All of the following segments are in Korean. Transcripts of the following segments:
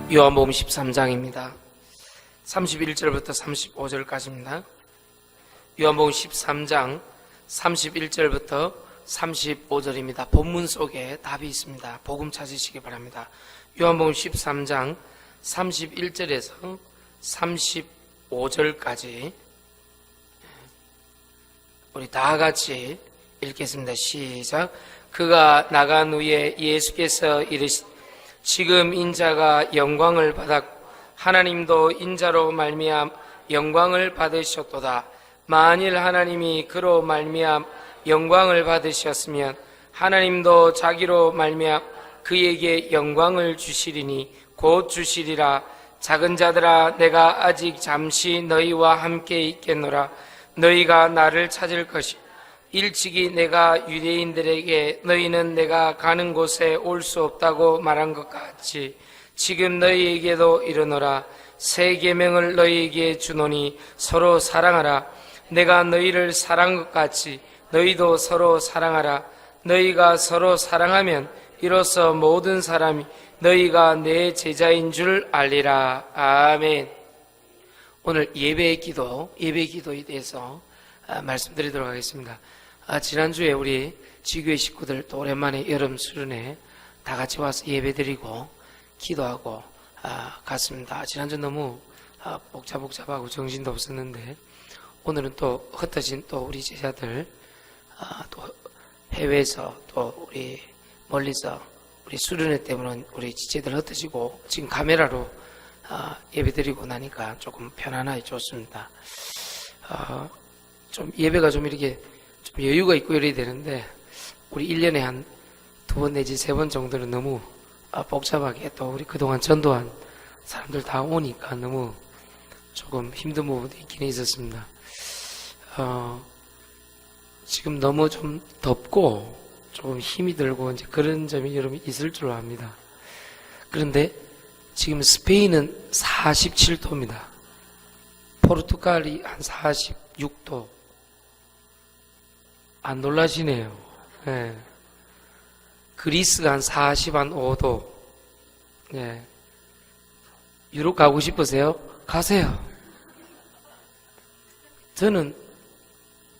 요한복음 13장입니다. 31절부터 35절까지입니다. 요한복음 13장 31절부터 35절입니다. 본문 속에 답이 있습니다. 복음 찾으시기 바랍니다. 요한복음 13장 31절에서 35절까지 우리 다 같이 읽겠습니다. 시작. 그가 나간 후에 예수께서 이르시되 지금 인자가 영광을 받았고 하나님도 인자로 말미암아 영광을 받으셨도다. 만일 하나님이 그로 말미암아 영광을 받으셨으면 하나님도 자기로 말미암아 그에게 영광을 주시리니 곧 주시리라. 작은 자들아, 내가 아직 잠시 너희와 함께 있겠노라. 너희가 나를 찾을 것이 일찍이 내가 유대인들에게 너희는 내가 가는 곳에 올 수 없다고 말한 것 같이 지금 너희에게도 이르노라. 새 계명을 너희에게 주노니 서로 사랑하라. 내가 너희를 사랑한 것 같이 너희도 서로 사랑하라. 너희가 서로 사랑하면 이로써 모든 사람이 너희가 내 제자인 줄 알리라. 아멘. 오늘 예배의 기도에 대해서 말씀드리도록 하겠습니다. 지난주에 우리 지교회 식구들 또 오랜만에 여름 수련회 다 같이 와서 예배드리고 기도하고 갔습니다. 지난주 너무 복잡하고 정신도 없었는데 오늘은 또 흩어진 또 우리 제자들 또 해외에서 또 우리 멀리서 우리 수련회 때문에 우리 지체들 흩어지고 지금 카메라로 예배드리고 나니까 조금 편안하게 좋습니다. 좀 예배가 좀 이렇게 좀 여유가 있고 이래야 되는데 우리 1년에 한 2번 내지 3번 정도는 너무 복잡하게 또 우리 그동안 전도한 사람들 다 오니까 너무 조금 힘든 부분도 있긴 있었습니다. 지금 너무 좀 덥고 조금 힘이 들고 이제 그런 점이 여러분 있을 줄 압니다. 그런데 지금 스페인은 47도입니다. 포르투갈이 한 46도. 안 놀라시네요. 네. 그리스가 한 45도. 네. 유럽 가고 싶으세요? 가세요. 저는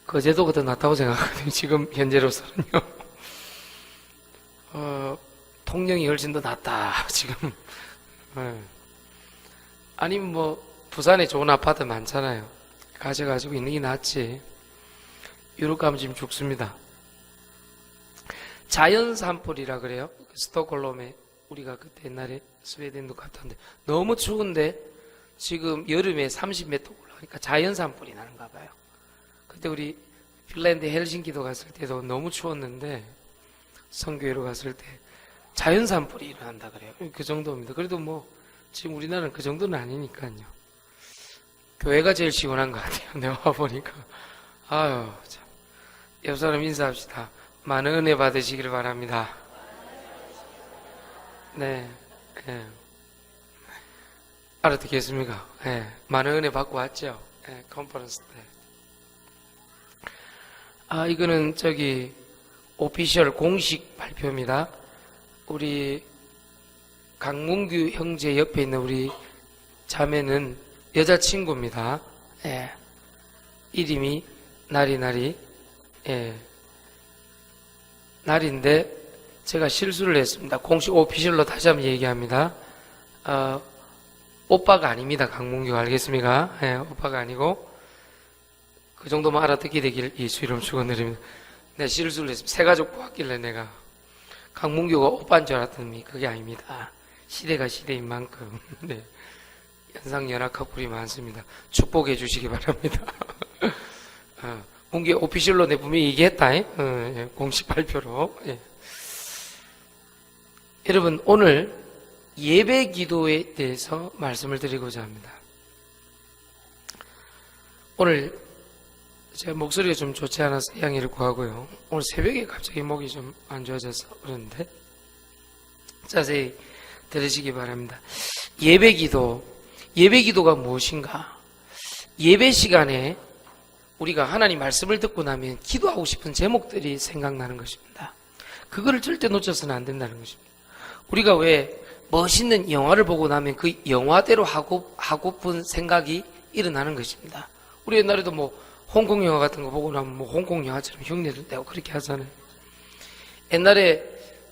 그 제도가 더 낫다고 생각하거든요. 지금 현재로서는요. 통영이 훨씬 더 낫다. 지금. 네. 아니면 뭐 부산에 좋은 아파트 많잖아요. 가져가지고 있는 게 낫지. 유럽 가면 지금 죽습니다. 자연산불이라 그래요. 스톡홀름에 우리가 그때 옛날에 스웨덴도 갔다 왔는데 너무 추운데 지금 여름에 30m 올라가니까 자연산불이 나는가 봐요. 그때 우리 핀란드 헬싱키도 갔을 때도 너무 추웠는데 선교회로 갔을 때 자연산불이 일어난다 그래요. 그 정도입니다. 그래도 뭐 지금 우리나라는 그 정도는 아니니까요. 교회가 제일 시원한 것 같아요. 내가 와보니까. 아유, 참. 옆 사람 인사합시다. 많은 은혜 받으시길 바랍니다. 네. 네. 알아듣겠습니까? 네. 많은 은혜 받고 왔죠? 네. 컨퍼런스 때. 이거는 오피셜 공식 발표입니다. 우리 강문규 형제 옆에 있는 우리 자매는 여자친구입니다. 예. 이름이 나리. 예. 날인데 제가 실수를 했습니다. 공식 오피셜로 다시 한번 얘기합니다. 오빠가 아닙니다. 강문규 알겠습니까? 예, 오빠가 아니고 그 정도만 알아듣게 되길 예수 이름 축원드립니다. 네, 실수를 했습니다. 새 가족 보았길래 내가 강문규가 오빠인 줄 알았더니 그게 아닙니다. 시대가 시대인 만큼 네. 연상연하 커플이 많습니다. 축복해 주시기 바랍니다. 문규 오피셜로 내 분명히 얘기했다. 예, 공식 발표로. 예. 여러분 오늘 예배 기도에 대해서 말씀을 드리고자 합니다. 오늘 제 목소리가 좀 좋지 않아서 양해를 구하고요. 오늘 새벽에 갑자기 목이 좀 안 좋아져서 그러는데 자세히 들으시기 바랍니다. 예배 기도가 무엇인가? 예배 시간에 우리가 하나님 말씀을 듣고 나면 기도하고 싶은 제목들이 생각나는 것입니다. 그거를 절대 놓쳐서는 안 된다는 것입니다. 우리가 왜 멋있는 영화를 보고 나면 그 영화대로 하고픈 생각이 일어나는 것입니다. 우리 옛날에도 뭐 홍콩 영화 같은 거 보고 나면 뭐 홍콩 영화처럼 흉내를 내고 그렇게 하잖아요. 옛날에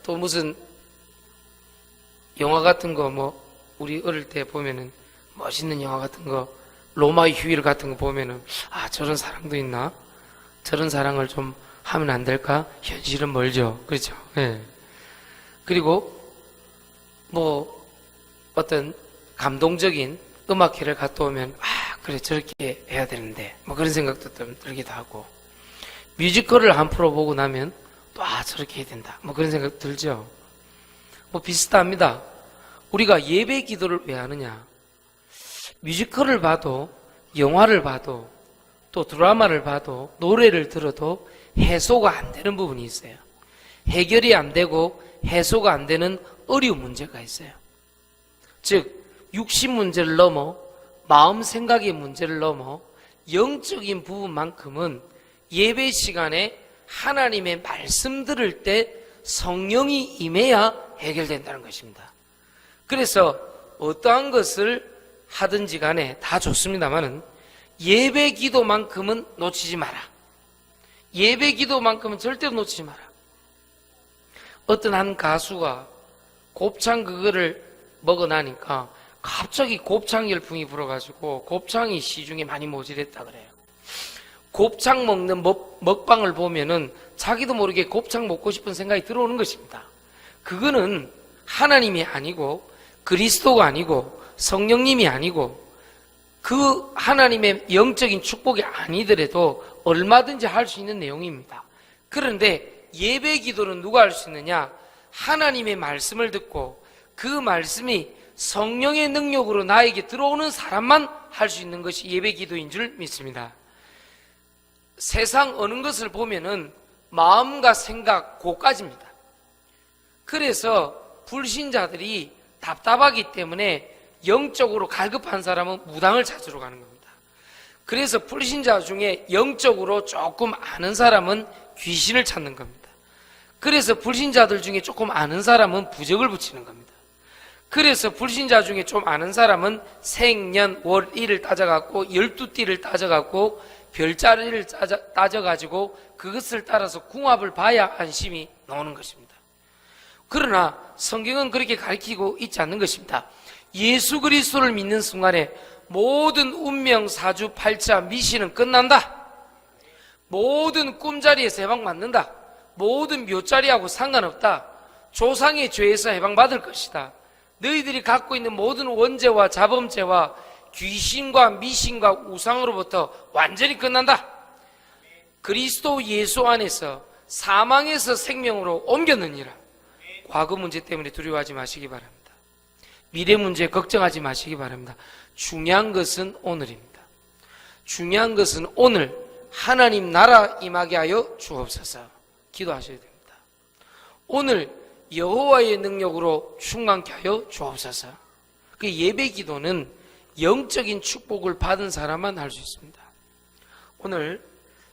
또 무슨 영화 같은 거 뭐 우리 어릴 때 보면은 멋있는 영화 같은 거 로마의 휴일 같은 거 보면은 아 저런 사랑도 있나? 저런 사랑을 좀 하면 안 될까? 현실은 멀죠. 그렇죠? 예. 그리고 뭐 어떤 감동적인 음악회를 갔다 오면 아 그래 저렇게 해야 되는데 뭐 그런 생각도 좀 들기도 하고 뮤지컬을 한 프로 보고 나면 또 아 저렇게 해야 된다 뭐 그런 생각 들죠. 뭐 비슷합니다. 우리가 예배 기도를 왜 하느냐? 뮤지컬을 봐도 영화를 봐도 또 드라마를 봐도 노래를 들어도 해소가 안 되는 부분이 있어요. 해결이 안 되고 해소가 안 되는 어려운 문제가 있어요. 즉 육신 문제를 넘어 마음 생각의 문제를 넘어 영적인 부분만큼은 예배 시간에 하나님의 말씀 들을 때 성령이 임해야 해결된다는 것입니다. 그래서 어떠한 것을 하든지 간에 다 좋습니다만은 예배 기도만큼은 놓치지 마라. 예배 기도만큼은 절대로 놓치지 마라. 어떤 한 가수가 곱창 그거를 먹어 나니까 갑자기 곱창 열풍이 불어가지고 곱창이 시중에 많이 모질했다 그래요. 곱창 먹는 먹방을 보면은 자기도 모르게 곱창 먹고 싶은 생각이 들어오는 것입니다. 그거는 하나님이 아니고 그리스도가 아니고 성령님이 아니고 그 하나님의 영적인 축복이 아니더라도 얼마든지 할 수 있는 내용입니다. 그런데 예배 기도는 누가 할 수 있느냐? 하나님의 말씀을 듣고 그 말씀이 성령의 능력으로 나에게 들어오는 사람만 할 수 있는 것이 예배 기도인 줄 믿습니다. 세상 어느 것을 보면은 마음과 생각 고까지입니다. 그래서 불신자들이 답답하기 때문에 영적으로 갈급한 사람은 무당을 찾으러 가는 겁니다. 그래서 불신자 중에 영적으로 조금 아는 사람은 귀신을 찾는 겁니다. 그래서 불신자들 중에 조금 아는 사람은 부적을 붙이는 겁니다. 그래서 불신자 중에 좀 아는 사람은 생년 월 일을 따져갖고 12띠를 따져갖고 별자리를 따져가지고 그것을 따라서 궁합을 봐야 안심이 나오는 것입니다. 그러나 성경은 그렇게 가르치고 있지 않는 것입니다. 예수 그리스도를 믿는 순간에 모든 운명, 사주, 팔자, 미신은 끝난다. 모든 꿈자리에서 해방받는다. 모든 묘자리하고 상관없다. 조상의 죄에서 해방받을 것이다. 너희들이 갖고 있는 모든 원죄와 자범죄와 귀신과 미신과 우상으로부터 완전히 끝난다. 그리스도 예수 안에서 사망에서 생명으로 옮겼느니라. 과거 문제 때문에 두려워하지 마시기 바랍니다. 미래 문제 걱정하지 마시기 바랍니다. 중요한 것은 오늘입니다. 중요한 것은 오늘 하나님 나라 임하게 하여 주옵소서. 기도하셔야 됩니다. 오늘 여호와의 능력으로 충만케 하여 주옵소서. 그 예배 기도는 영적인 축복을 받은 사람만 할 수 있습니다. 오늘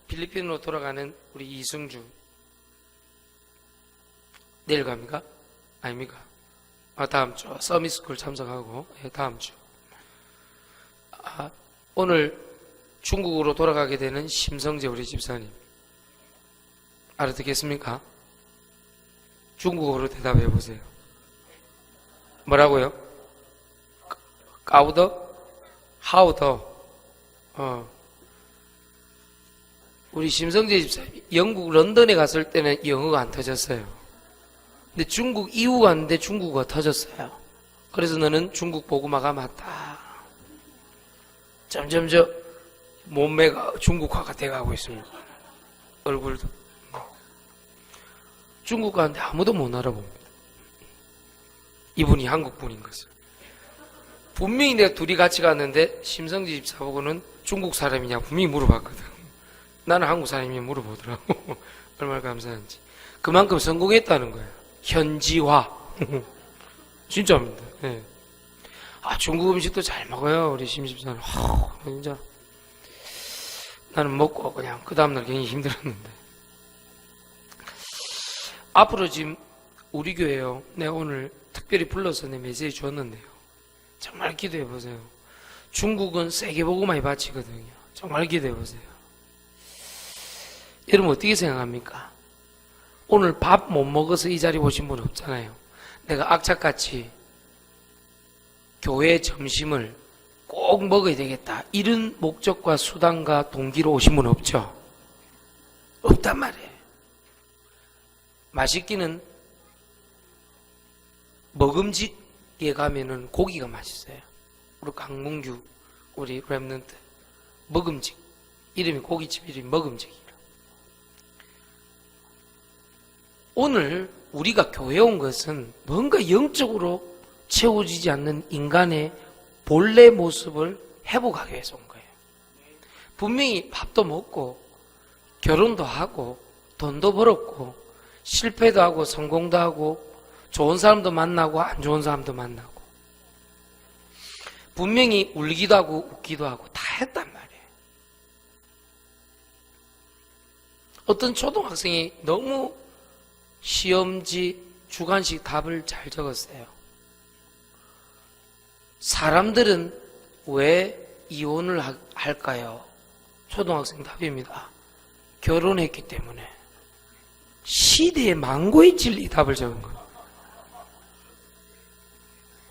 필리핀으로 돌아가는 우리 이승주 내일 갑니까? 아닙니까? 다음 주 서밋스쿨 참석하고 다음 주 오늘 중국으로 돌아가게 되는 심성재 우리 집사님 알아듣겠습니까? 중국어로 대답해 보세요. 뭐라고요? 까우더? 하우더? 우리 심성재 집사님 영국 런던에 갔을 때는 영어가 안 터졌어요. 근데 중국 이후 갔는데 중국어가 터졌어요. 그래서 너는 중국 복음화가 맞다. 점점 몸매가 중국화가 돼가고 있습니다. 얼굴도. 중국 가는데 아무도 못 알아봅니다. 이분이 한국 분인 것을. 분명히 내가 둘이 같이 갔는데 심성지 집사보고는 중국 사람이냐 분명히 물어봤거든. 나는 한국 사람이냐 물어보더라고. 얼마나 감사한지. 그만큼 성공했다는 거예요. 현지화. 진짜입니다. 네. 중국 음식도 잘 먹어요. 우리 심집사는. 진짜. 나는 먹고 그냥 그 다음날 굉장히 힘들었는데. 앞으로 지금 우리 교회요. 내가 오늘 특별히 불러서 내 메시지 줬는데요. 정말 기도해 보세요. 중국은 세계복음화에 바치거든요. 정말 기도해 보세요. 여러분 어떻게 생각합니까? 오늘 밥 못 먹어서 이 자리 오신 분 없잖아요. 내가 악착같이 교회 점심을 꼭 먹어야 되겠다, 이런 목적과 수단과 동기로 오신 분 없죠? 없단 말이에요. 맛있기는 먹음직에 가면은 고기가 맛있어요. 우리 강문규, 우리 랩런트 먹음직, 이름이 고깃집 이름이 먹음직이에요. 오늘 우리가 교회에 온 것은 뭔가 영적으로 채워지지 않는 인간의 본래 모습을 회복하기 위해서 온 거예요. 분명히 밥도 먹고 결혼도 하고 돈도 벌었고 실패도 하고 성공도 하고 좋은 사람도 만나고 안 좋은 사람도 만나고 분명히 울기도 하고 웃기도 하고 다 했단 말이에요. 어떤 초등학생이 너무 시험지 주관식 답을 잘 적었어요. 사람들은 왜 이혼을 할까요? 초등학생 답입니다. 결혼했기 때문에. 시대의 망고의 진리 답을 적은 거예요.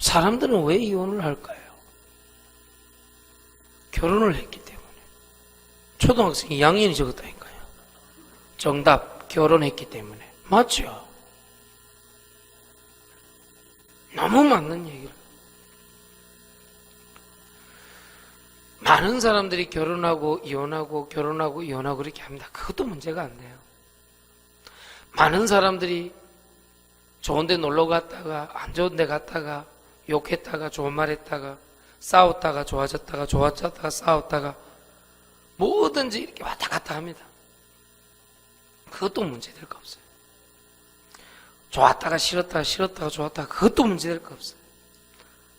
사람들은 왜 이혼을 할까요? 결혼을 했기 때문에. 초등학생 2학년이 적었다니까요. 정답, 결혼했기 때문에. 맞죠? 너무 맞는 얘기를. 많은 사람들이 결혼하고 이혼하고 결혼하고 이혼하고 그렇게 합니다. 그것도 문제가 안 돼요. 많은 사람들이 좋은 데 놀러 갔다가 안 좋은 데 갔다가 욕했다가 좋은 말 했다가 싸웠다가 좋아졌다가 좋아졌다가 싸웠다가 뭐든지 이렇게 왔다 갔다 합니다. 그것도 문제될 거 없어요. 좋았다가 싫었다가 싫었다가 좋았다가 그것도 문제될 거 없어요.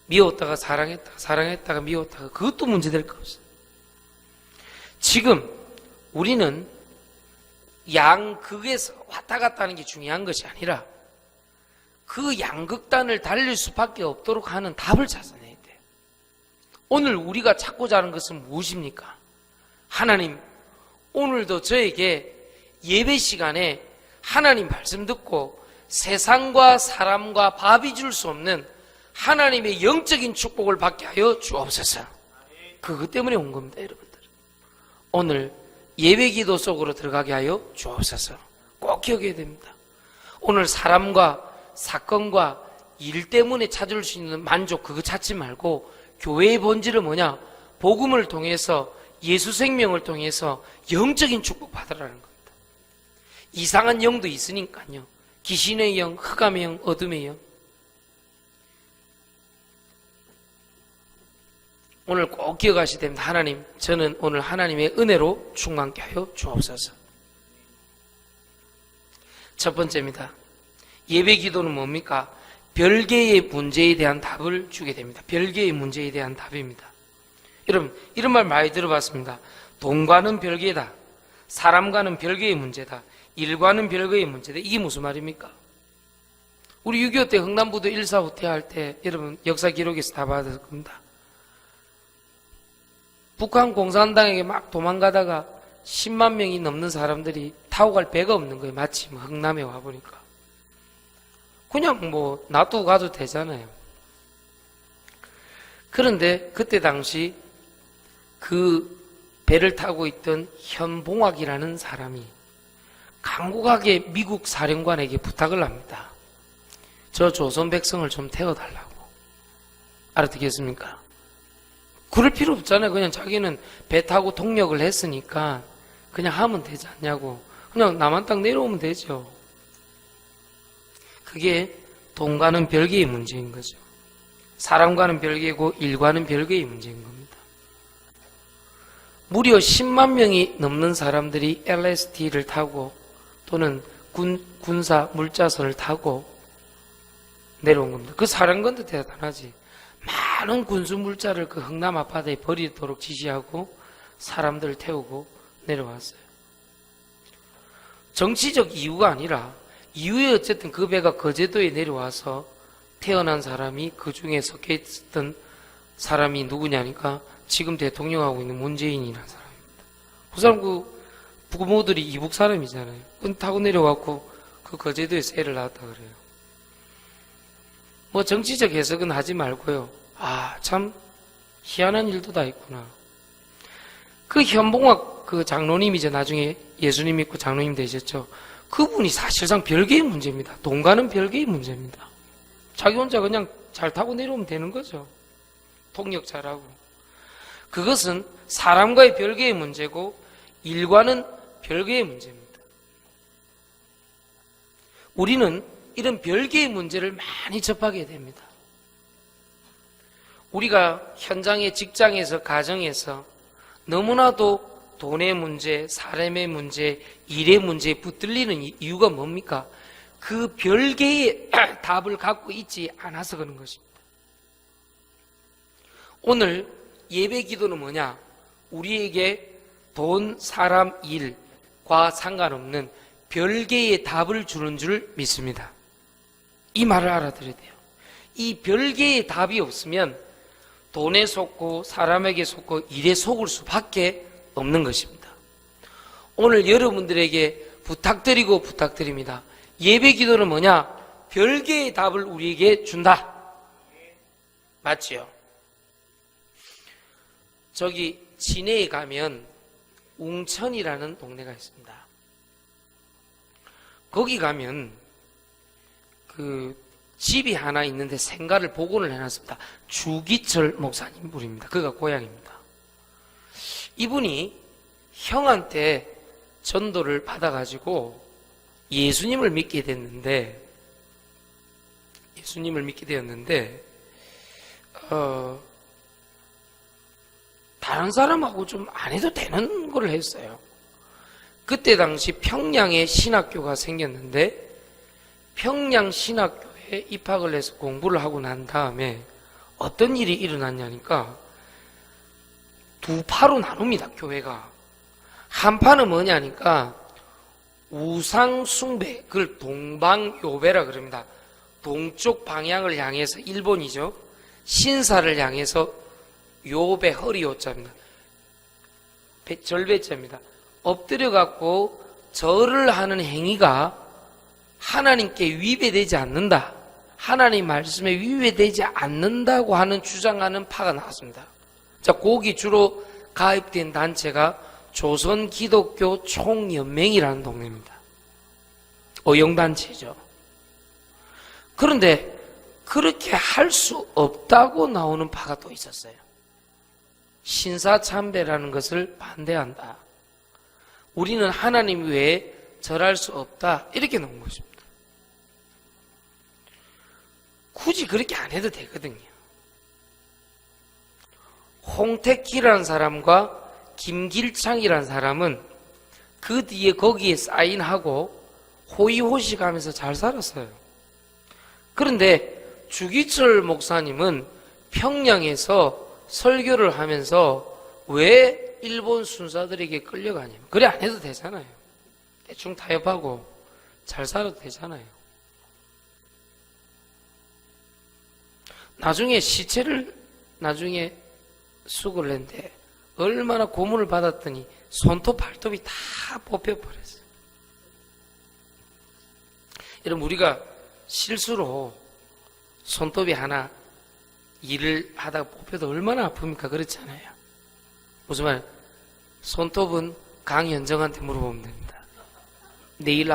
미웠다가 사랑했다가 사랑했다가 미웠다가 그것도 문제될 거 없어요. 지금 우리는 양극에서 왔다 갔다 하는 게 중요한 것이 아니라 그 양극단을 달릴 수밖에 없도록 하는 답을 찾아내야 돼요. 오늘 우리가 찾고자 하는 것은 무엇입니까? 하나님, 오늘도 저에게 예배 시간에 하나님 말씀 듣고 세상과 사람과 밥이 줄 수 없는 하나님의 영적인 축복을 받게 하여 주옵소서. 그것 때문에 온 겁니다, 여러분들. 오늘 예배 기도 속으로 들어가게 하여 주옵소서. 꼭 기억해야 됩니다. 오늘 사람과 사건과 일 때문에 찾을 수 있는 만족 그거 찾지 말고 교회의 본질은 뭐냐? 복음을 통해서 예수 생명을 통해서 영적인 축복 받으라는 겁니다. 이상한 영도 있으니까요. 귀신의 영, 흑암의 영, 어둠의 영. 오늘 꼭 기억하셔야 됩니다. 하나님, 저는 오늘 하나님의 은혜로 충만케 하여 주옵소서. 첫 번째입니다. 예배 기도는 뭡니까? 별개의 문제에 대한 답을 주게 됩니다. 별개의 문제에 대한 답입니다. 여러분, 이런 말 많이 들어봤습니다. 돈과는 별개다. 사람과는 별개의 문제다. 일과는 별개의 문제다. 이게 무슨 말입니까? 우리 6.25 때 흥남부도 1사 후퇴할 때 여러분 역사 기록에서 다 받았을 겁니다. 북한 공산당에게 막 도망가다가 10만 명이 넘는 사람들이 타고 갈 배가 없는 거예요. 마침 흥남에 와보니까. 그냥 뭐 놔두고 가도 되잖아요. 그런데 그때 당시 그 배를 타고 있던 현봉학이라는 사람이 강국하게 미국 사령관에게 부탁을 합니다. 저 조선 백성을 좀 태워달라고. 알아듣겠습니까? 그럴 필요 없잖아요. 그냥 자기는 배 타고 동력을 했으니까 그냥 하면 되지 않냐고. 그냥 남한 땅 내려오면 되죠. 그게 돈과는 별개의 문제인 거죠. 사람과는 별개고 일과는 별개의 문제인 겁니다. 무려 10만 명이 넘는 사람들이 LST를 타고 또는 군사 물자선을 타고 내려온 겁니다. 그 사령관도 대단하지. 많은 군수 물자를 그 흥남 앞바다에 버리도록 지시하고 사람들을 태우고 내려왔어요. 정치적 이유가 아니라 이후에 어쨌든 그 배가 거제도에 내려와서 태어난 사람이 그 중에 섞여 있었던 사람이 누구냐니까 지금 대통령하고 있는 문재인이라는 사람입니다. 그 사람 그 부모들이 이북 사람이잖아요. 끈 타고 내려갖고 그 거제도에서 애를 낳았다 그래요. 뭐 정치적 해석은 하지 말고요. 아, 참 희한한 일도 다 있구나. 그 현봉학 그 장로님이죠. 나중에 예수님 믿고 장로님 되셨죠. 그분이 사실상 별개의 문제입니다. 동가는 별개의 문제입니다. 자기 혼자 그냥 잘 타고 내려오면 되는 거죠. 통역 잘하고. 그것은 사람과의 별개의 문제고 일과는 별개의 문제입니다. 우리는 이런 별개의 문제를 많이 접하게 됩니다. 우리가 현장의 직장에서 가정에서 너무나도 돈의 문제, 사람의 문제, 일의 문제에 붙들리는 이유가 뭡니까? 그 별개의 답을 갖고 있지 않아서 그런 것입니다. 오늘 예배 기도는 뭐냐? 우리에게 돈, 사람, 일과 상관없는 별개의 답을 주는 줄 믿습니다. 이 말을 알아들어야 돼요. 이 별개의 답이 없으면 돈에 속고 사람에게 속고 일에 속을 수밖에 없는 것입니다. 오늘 여러분들에게 부탁드립니다. 예배 기도는 뭐냐? 별개의 답을 우리에게 준다. 맞지요? 저기 진해에 가면 웅천이라는 동네가 있습니다. 거기 가면 그 집이 하나 있는데 생가를 복원을 해놨습니다. 주기철 목사님 분입니다. 그가 고향입니다. 이분이 형한테 전도를 받아가지고 예수님을 믿게 되었는데 다른 사람하고 좀 안 해도 되는 걸 했어요. 그때 당시 평양에 신학교가 생겼는데 평양 신학교에 입학을 해서 공부를 하고 난 다음에 어떤 일이 일어났냐니까 두 파로 나눕니다. 교회가. 한 파는 뭐냐니까 우상숭배, 그걸 동방요배라 그럽니다. 동쪽 방향을 향해서 일본이죠. 신사를 향해서 요배 허리 요자입니다. 절배자입니다. 엎드려 갖고 절을 하는 행위가 하나님께 위배되지 않는다. 하나님 말씀에 위배되지 않는다고 하는 주장하는 파가 나왔습니다. 자, 거기 주로 가입된 단체가 조선기독교 총연맹이라는 동네입니다. 어영단체죠. 그런데 그렇게 할 수 없다고 나오는 파가 또 있었어요. 신사참배라는 것을 반대한다. 우리는 하나님 외에 절할 수 없다. 이렇게 나온 것입니다. 굳이 그렇게 안 해도 되거든요. 홍택기라는 사람과 김길창이라는 사람은 그 뒤에 거기에 사인하고 호의호식하면서 잘 살았어요. 그런데 주기철 목사님은 평양에서 설교를 하면서 왜 일본 순사들에게 끌려가냐면 그래 안 해도 되잖아요. 대충 타협하고 잘 살아도 되잖아요. 나중에 시체를 수거를 했는데 얼마나 고문을 받았더니 손톱 발톱이 다 뽑혀버렸어요. 여러분, 우리가 실수로 손톱이 하나 일을 하다가 뽑혀도 얼마나 아픕니까? 그렇잖아요. 무슨 말? 손톱은 강현정한테 물어보면 됩니다. 네일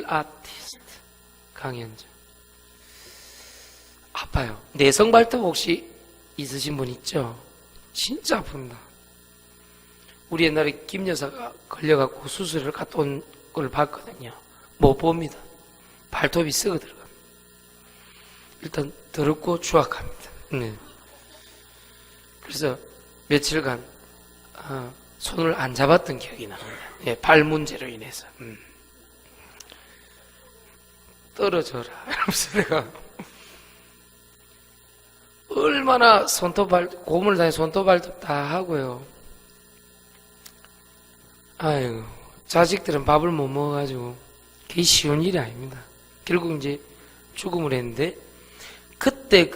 아티스트 강현정. 아파요. 내성 발톱 혹시 있으신 분 있죠? 진짜 아픕니다. 우리 옛날에 김 여사가 걸려갖고 수술을 갔다 온 걸 봤거든요. 못 봅니다. 발톱이 썩어 들어갑니다. 일단 더럽고 추악합니다. 네. 그래서 며칠간 손을 안 잡았던 기억이 납니다. 예, 발 문제로 인해서. 떨어져라. 이러면서 내가 얼마나 고문을 당해 손톱 발톱 다 하고요. 아유, 자식들은 밥을 못 먹어가지고 그게 쉬운 일이 아닙니다. 결국 이제 죽음을 했는데, 그때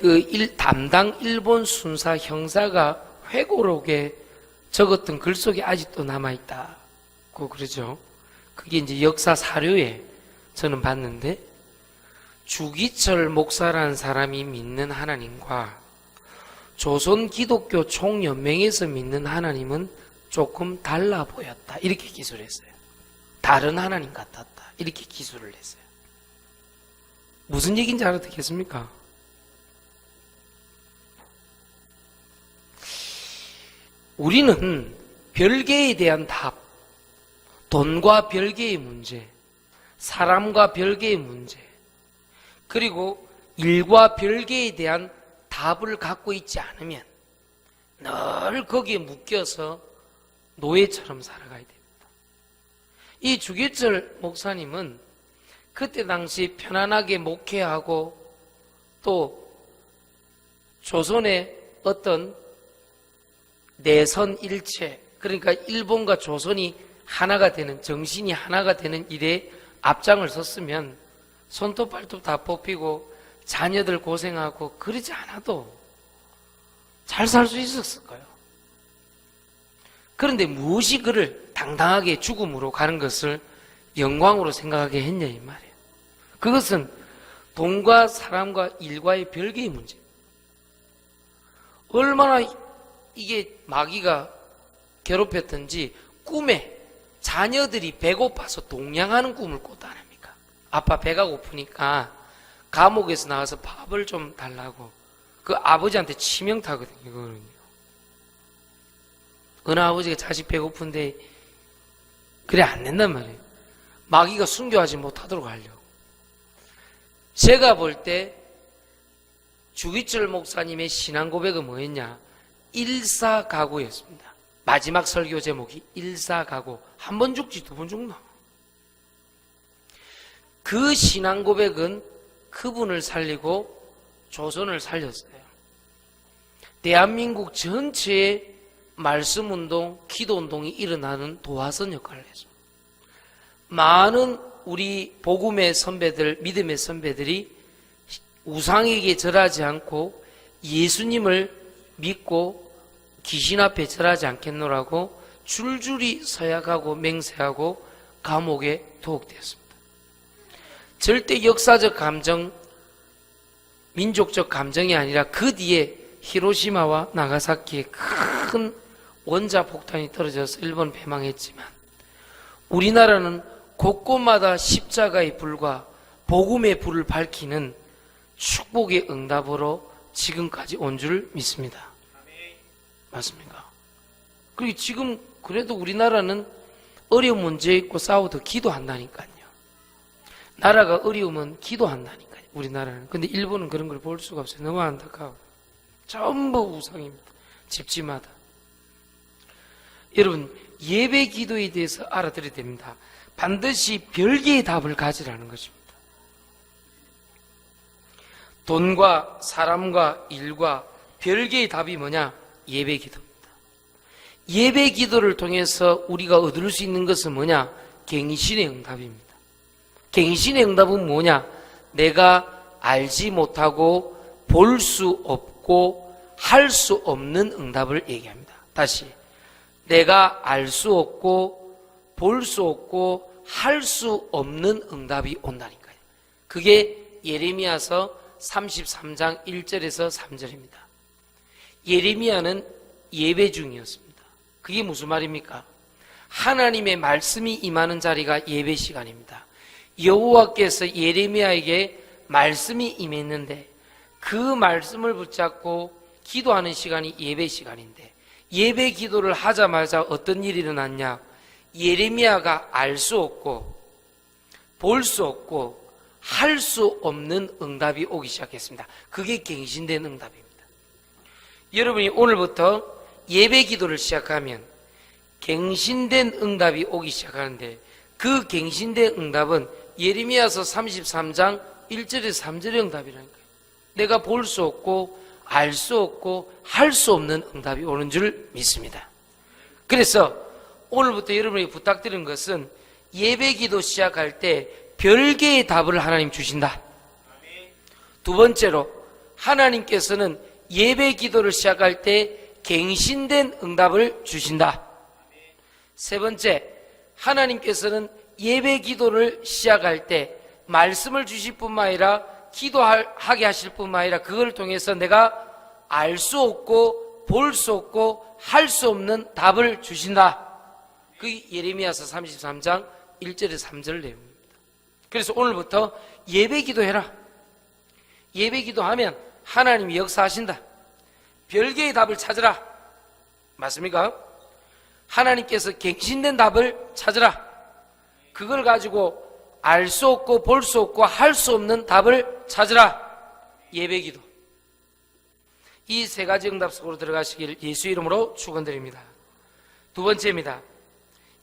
담당 일본 순사 형사가 회고록에 적었던 글 속에 아직도 남아있다고 그러죠. 그게 이제 역사 사료에 저는 봤는데, 주기철 목사라는 사람이 믿는 하나님과 조선 기독교 총연맹에서 믿는 하나님은 조금 달라 보였다, 이렇게 기술을 했어요. 다른 하나님 같았다, 이렇게 기술을 했어요. 무슨 얘기인지 알아듣겠습니까? 우리는 별개에 대한 답, 돈과 별개의 문제, 사람과 별개의 문제, 그리고 일과 별개에 대한 답을 갖고 있지 않으면 늘 거기에 묶여서 노예처럼 살아가야 됩니다. 이 주기철 목사님은 그때 당시 편안하게 목회하고 또 조선의 어떤 내선 일체, 그러니까 일본과 조선이 하나가 되는, 정신이 하나가 되는 일에 앞장을 섰으면 손톱 발톱 다 뽑히고 자녀들 고생하고 그러지 않아도 잘 살 수 있었을 거예요. 그런데 무엇이 그를 당당하게 죽음으로 가는 것을 영광으로 생각하게 했냐 이 말이에요. 그것은 돈과 사람과 일과의 별개의 문제. 얼마나 이게 마귀가 괴롭혔던지 꿈에 자녀들이 배고파서 동냥하는 꿈을 꿨다 안 합니까? 아빠 배가 고프니까 감옥에서 나와서 밥을 좀 달라고. 그 아버지한테 치명타거든요, 그거는요. 어느 아버지가 자식 배고픈데 그래 안 된단 말이에요. 마귀가 순교하지 못하도록 하려고. 제가 볼 때 주기철 목사님의 신앙 고백은 뭐였냐? 일사가구였습니다. 마지막 설교 제목이 일사가구. 한 번 죽지 두 번 죽나? 그 신앙 고백은 그분을 살리고 조선을 살렸어요. 대한민국 전체에 말씀운동, 기도운동이 일어나는 도화선 역할을 했죠. 많은 우리 복음의 선배들, 믿음의 선배들이 우상에게 절하지 않고 예수님을 믿고 귀신 앞에 절하지 않겠노라고 줄줄이 서약하고 맹세하고 감옥에 투옥되었습니다. 절대 역사적 감정, 민족적 감정이 아니라 그 뒤에 히로시마와 나가사키에 큰 원자 폭탄이 떨어져서 일본 패망했지만 우리나라는 곳곳마다 십자가의 불과 복음의 불을 밝히는 축복의 응답으로 지금까지 온 줄 믿습니다. 맞습니까? 그리고 지금 그래도 우리나라는 어려운 문제 있고 싸워도 기도한다니까요. 나라가 어려우면 기도한다니까요. 우리나라는. 근데 일본은 그런 걸 볼 수가 없어요. 너무 안타까워요. 전부 우상입니다. 집집마다. 여러분, 예배 기도에 대해서 알아들어야 됩니다. 반드시 별개의 답을 가지라는 것입니다. 돈과 사람과 일과 별개의 답이 뭐냐? 예배 기도입니다. 예배 기도를 통해서 우리가 얻을 수 있는 것은 뭐냐? 갱신의 응답입니다. 갱신의 응답은 뭐냐? 내가 알지 못하고 볼 수 없고 할 수 없는 응답을 얘기합니다. 다시, 내가 알 수 없고 볼 수 없고 할 수 없는 응답이 온다니까요. 그게 예레미야서 33장 1절에서 3절입니다. 예레미야는 예배 중이었습니다. 그게 무슨 말입니까? 하나님의 말씀이 임하는 자리가 예배 시간입니다. 여호와께서 예레미야에게 말씀이 임했는데 그 말씀을 붙잡고 기도하는 시간이 예배 시간인데 예배 기도를 하자마자 어떤 일이 일어났냐? 예레미야가 알 수 없고 볼 수 없고 할 수 없는 응답이 오기 시작했습니다. 그게 갱신된 응답입니다. 여러분이 오늘부터 예배 기도를 시작하면 갱신된 응답이 오기 시작하는데 그 갱신된 응답은 예레미야서 33장 1절에서 3절의 응답이라니까요. 내가 볼 수 없고 알 수 없고 할 수 없는 응답이 오는 줄 믿습니다. 그래서 오늘부터 여러분에게 부탁드리는 것은 예배기도 시작할 때 별개의 답을 하나님 주신다. 두 번째로 하나님께서는 예배기도를 시작할 때 갱신된 응답을 주신다. 세 번째, 하나님께서는 예배기도를 시작할 때 말씀을 주실 뿐만 아니라 기도하게 하실 뿐만 아니라 그걸 통해서 내가 알 수 없고 볼 수 없고 할 수 없는 답을 주신다. 그게 예레미야서 33장 1절에서 3절 내용입니다. 그래서 오늘부터 예배기도해라. 예배기도하면 하나님이 역사하신다. 별개의 답을 찾으라. 맞습니까? 하나님께서 갱신된 답을 찾으라. 그걸 가지고 알 수 없고 볼 수 없고 할 수 없는 답을 찾으라. 예배기도. 이 세 가지 응답 속으로 들어가시길 예수 이름으로 축원드립니다. 두 번째입니다.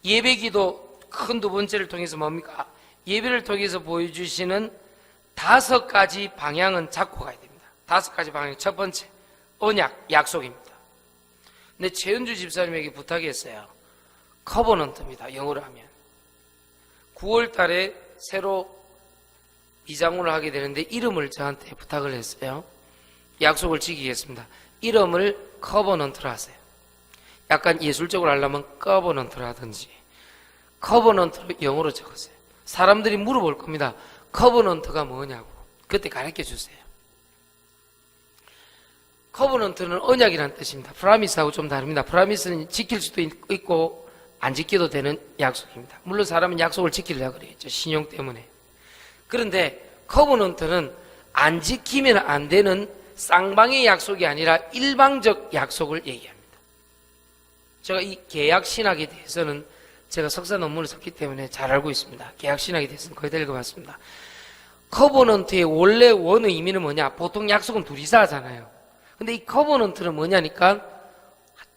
예배기도 큰 두 번째를 통해서 뭡니까? 예배를 통해서 보여주시는 5가지 방향은 잡고 가야 됩니다. 5가지 방향. 첫 번째, 언약, 약속입니다. 근데 최은주 집사님에게 부탁했어요. 커버넌트입니다. 영어로 하면. 9월 달에 새로 이장훈을 하게 되는데 이름을 저한테 부탁을 했어요. 약속을 지키겠습니다. 이름을 커버넌트로 하세요. 약간 예술적으로 하려면 커버넌트로 하든지 커버넌트로 영어로 적으세요. 사람들이 물어볼 겁니다. 커버넌트가 뭐냐고. 그때 가르쳐 주세요. 커버넌트는 언약이라는 뜻입니다. 프라미스하고 좀 다릅니다. 프라미스는 지킬 수도 있고 안 지켜도 되는 약속입니다. 물론 사람은 약속을 지키려고 그러겠죠. 신용 때문에. 그런데 커버넌트는 안 지키면 안 되는 쌍방의 약속이 아니라 일방적 약속을 얘기합니다. 제가 이 계약신학에 대해서는 제가 석사 논문을 썼기 때문에 잘 알고 있습니다. 계약신학에 대해서는 거의 다 읽어봤습니다. 커버넌트의 원래 원의 의미는 뭐냐? 보통 약속은 둘이서 하잖아요. 근데 이 커버넌트는 뭐냐니까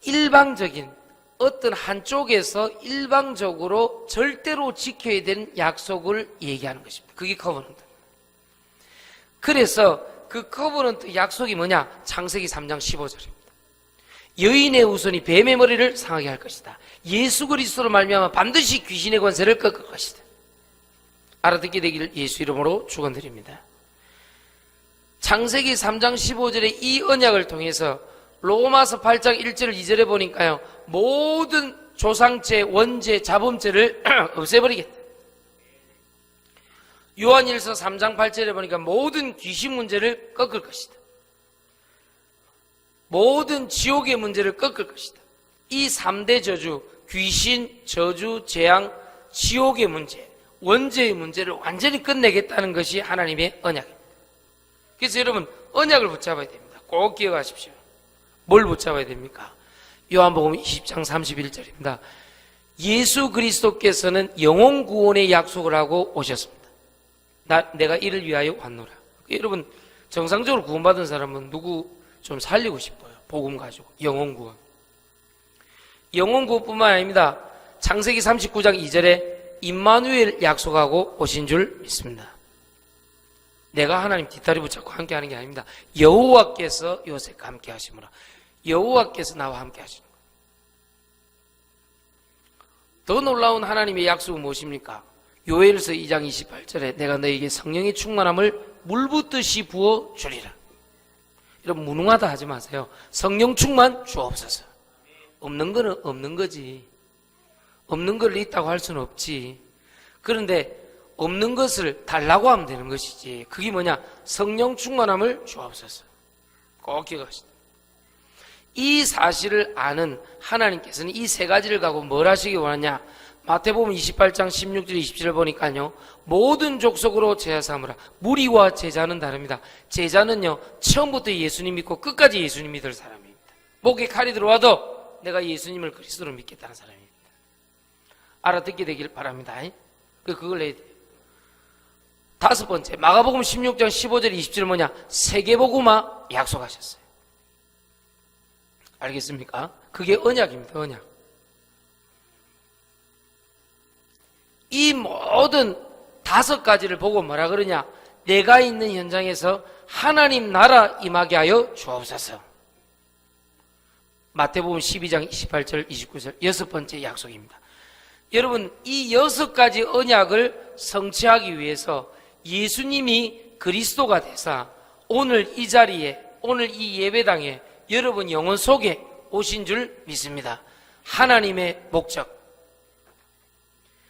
일방적인 어떤 한쪽에서 일방적으로 절대로 지켜야 되는 약속을 얘기하는 것입니다. 그게 커버넌트. 그래서 그 커버넌트 약속이 뭐냐? 창세기 3장 15절입니다. 여인의 후손이 뱀의 머리를 상하게 할 것이다. 예수 그리스도로 말미암아 반드시 귀신의 권세를 꺾을 것이다. 알아듣게 되기를 예수 이름으로 축원드립니다. 창세기 3장 15절의 이 언약을 통해서 로마서 8장 1절 2절에 보니까요, 모든 조상죄, 원죄, 자범죄를 없애버리겠다. 요한일서 3장 8절에 보니까 모든 귀신 문제를 꺾을 것이다. 모든 지옥의 문제를 꺾을 것이다. 이 3대 저주, 귀신, 저주, 재앙, 지옥의 문제, 원죄의 문제를 완전히 끝내겠다는 것이 하나님의 언약입니다. 그래서 여러분, 언약을 붙잡아야 됩니다. 꼭 기억하십시오. 뭘 붙잡아야 됩니까? 요한복음 20장 31절입니다. 예수 그리스도께서는 영혼 구원의 약속을 하고 오셨습니다. 내가 이를 위하여 왔노라. 여러분, 정상적으로 구원받은 사람은 누구 좀 살리고 싶어요. 복음 가지고. 영혼 구원. 영혼 구원뿐만 아닙니다. 창세기 39장 2절에 임마누엘 약속하고 오신 줄 믿습니다. 내가 하나님 뒷다리 붙잡고 함께 하는 게 아닙니다. 여호와께서 요셉과 함께 하시므라. 여호와께서 나와 함께 하시는 거예요. 더 놀라운 하나님의 약속은 무엇입니까? 요엘서 2장 28절에 내가 너에게 성령의 충만함을 물붓듯이 부어 주리라. 여러분, 무능하다 하지 마세요. 성령 충만 주옵소서. 없는 거는 없는 거지. 없는 걸 있다고 할 수는 없지. 그런데 없는 것을 달라고 하면 되는 것이지. 그게 뭐냐? 성령 충만함을 주옵소서. 꼭 기억하시다. 이 사실을 아는 하나님께서는 이 세 가지를 가지고 뭘 하시기 원하냐? 마태복음 28장 16절 27절 보니까요, 모든 족속으로 제자 삼으라. 무리와 제자는 다릅니다. 제자는요, 처음부터 예수님 믿고 끝까지 예수님 믿을 사람입니다. 목에 칼이 들어와도 내가 예수님을 그리스도로 믿겠다는 사람입니다. 알아듣게 되길 바랍니다. 그걸 해야 돼요. 다섯 번째, 마가복음 16장 15절 20절 뭐냐? 세계복음화 약속하셨어요. 알겠습니까? 그게 언약입니다. 언약. 이 모든 5가지를 보고 뭐라 그러냐? 내가 있는 현장에서 하나님 나라 임하게 하여 주옵소서. 마태복음 12장 28절 29절 여섯 번째 약속입니다. 여러분, 이 6가지 언약을 성취하기 위해서 예수님이 그리스도가 되사 오늘 이 자리에, 오늘 이 예배당에 여러분 영혼 속에 오신 줄 믿습니다. 하나님의 목적.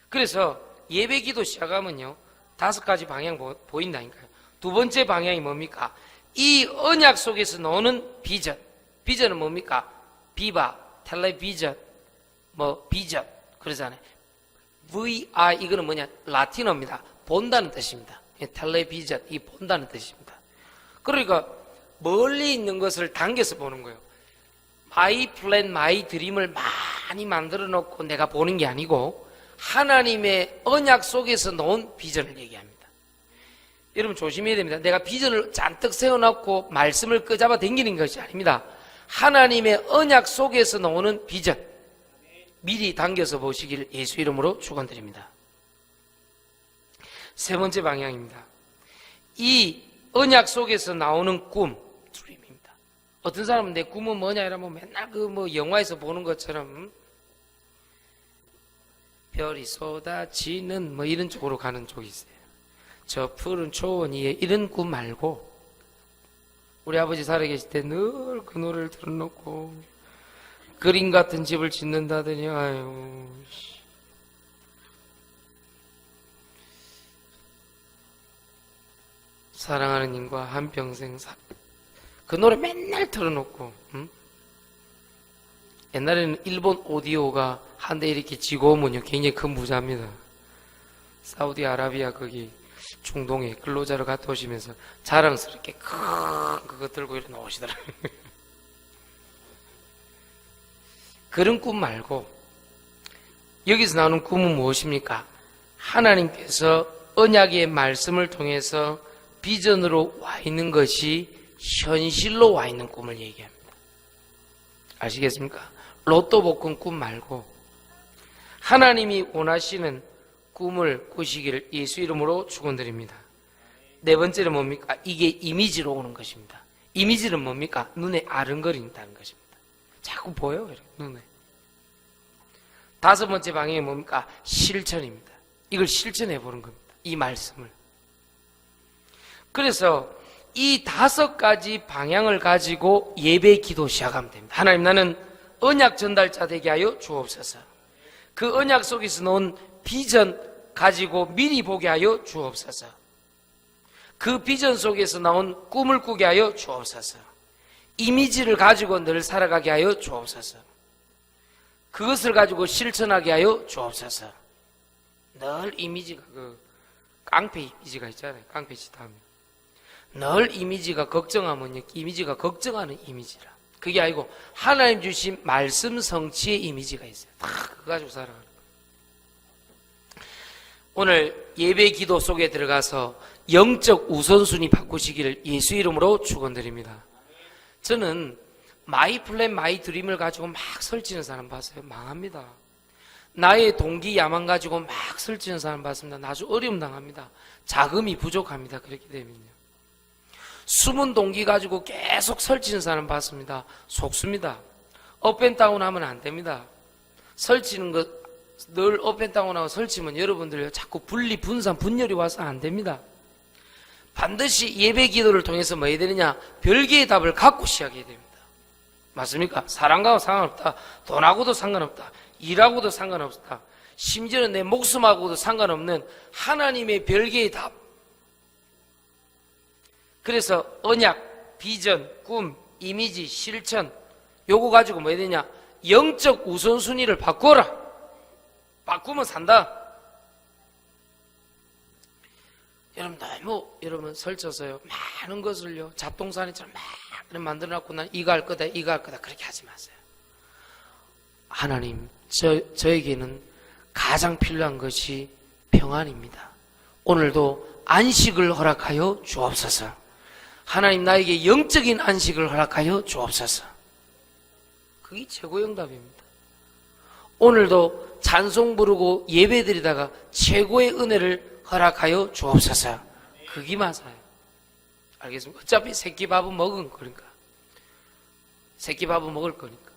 그래서 예배 기도 시작하면요 5가지 방향 보인다니까요. 두 번째 방향이 뭡니까? 이 언약 속에서 나오는 비전. 비전은 뭡니까? 비바, 텔레비전, 비전 그러잖아요. VR 이거는 뭐냐? 라틴어입니다. 본다는 뜻입니다. 텔레비전 이 본다는 뜻입니다. 그러니까 멀리 있는 것을 당겨서 보는 거예요. 마이 플랜, 마이 드림을 많이 만들어 놓고 내가 보는 게 아니고 하나님의 언약 속에서 놓은 비전을 얘기합니다. 여러분 조심해야 됩니다. 내가 비전을 잔뜩 세워놓고 말씀을 끄잡아 당기는 것이 아닙니다. 하나님의 언약 속에서 나오는 비전 미리 당겨서 보시길 예수 이름으로 축원드립니다. 세 번째 방향입니다. 이 언약 속에서 나오는 꿈, 드림입니다. 어떤 사람은 내 꿈은 뭐냐 이러면 맨날 영화에서 보는 것처럼 별이 쏟아지는 이런 쪽으로 가는 쪽이 있어요. 저 푸른 초원 위에 이런 꿈 말고 우리 아버지 살아계실 때 늘 그 노래를 틀어놓고 그림 같은 집을 짓는다더니 아유 사랑하는 님과 한평생 그 노래 맨날 틀어놓고 옛날에는 일본 오디오가 한 대 이렇게 지고 오면요 굉장히 큰 부자입니다. 사우디아라비아 거기 중동에 근로자로 갔다 오시면서 자랑스럽게 큰 그거 들고 이렇게 나오시더라고요. 그런 꿈 말고 여기서 나오는 꿈은 무엇입니까? 하나님께서 언약의 말씀을 통해서 비전으로 와 있는 것이 현실로 와 있는 꿈을 얘기합니다. 아시겠습니까? 로또 복권 꿈 말고 하나님이 원하시는 꿈을 꾸시기를 예수 이름으로 축원드립니다. 네 번째는 뭡니까? 이게 이미지로 오는 것입니다. 이미지는 뭡니까? 눈에 아른거린다는 것입니다. 자꾸 보여요, 눈에. 다섯 번째 방향이 뭡니까? 실천입니다. 이걸 실천해 보는 겁니다. 이 말씀을. 그래서 이 5가지 방향을 가지고 예배 기도 시작하면 됩니다. 하나님, 나는 언약 전달자 되게 하여 주옵소서. 그 언약 속에서 놓은 비전 가지고 미리 보게 하여 주옵소서. 그 비전 속에서 나온 꿈을 꾸게 하여 주옵소서. 이미지를 가지고 늘 살아가게 하여 주옵소서. 그것을 가지고 실천하게 하여 주옵소서. 늘 이미지가 깡패 이미지가 있잖아요. 깡패 짓 하면 늘 이미지가 걱정하면요 이미지가 걱정하는 이미지라. 그게 아니고 하나님 주신 말씀 성취의 이미지가 있어요. 다 그거 가지고 살아가는 거예요. 오늘 예배 기도 속에 들어가서 영적 우선순위 바꾸시기를 예수 이름으로 축원드립니다. 저는 마이 플랜 마이 드림을 가지고 막 설치는 사람 봤어요. 망합니다. 나의 동기 야망 가지고 막 설치는 사람 봤습니다. 아주 어려움 당합니다. 자금이 부족합니다. 그렇게 되면요. 숨은 동기 가지고 계속 설치는 사람 봤습니다. 속습니다. 업앤다운 하면 안 됩니다. 설치는 것 늘 업앤다운하고 설치면 여러분들 자꾸 분리, 분산, 분열이 와서 안 됩니다. 반드시 예배 기도를 통해서 뭐 해야 되느냐? 별개의 답을 갖고 시작해야 됩니다. 맞습니까? 사랑과도 상관없다. 돈하고도 상관없다. 일하고도 상관없다. 심지어는 내 목숨하고도 상관없는 하나님의 별개의 답. 그래서 언약, 비전, 꿈, 이미지, 실천 요거 가지고 뭐 해야 되냐? 영적 우선순위를 바꿔라. 바꾸면 산다. 여러분 설쳐서요 많은 것을요 잡동사니처럼 막 만들어놨고 난 이거 할 거다 이거 할 거다 그렇게 하지 마세요. 하나님 저에게는 가장 필요한 것이 평안입니다. 오늘도 안식을 허락하여 주옵소서. 하나님 나에게 영적인 안식을 허락하여 주옵소서. 그게 최고의 응답입니다. 오늘도 찬송 부르고 예배 드리다가 최고의 은혜를 허락하여 주옵소서. 그게 맞아요. 알겠습니까? 어차피 새끼밥은 먹은 거니까. 새끼밥은 먹을 거니까.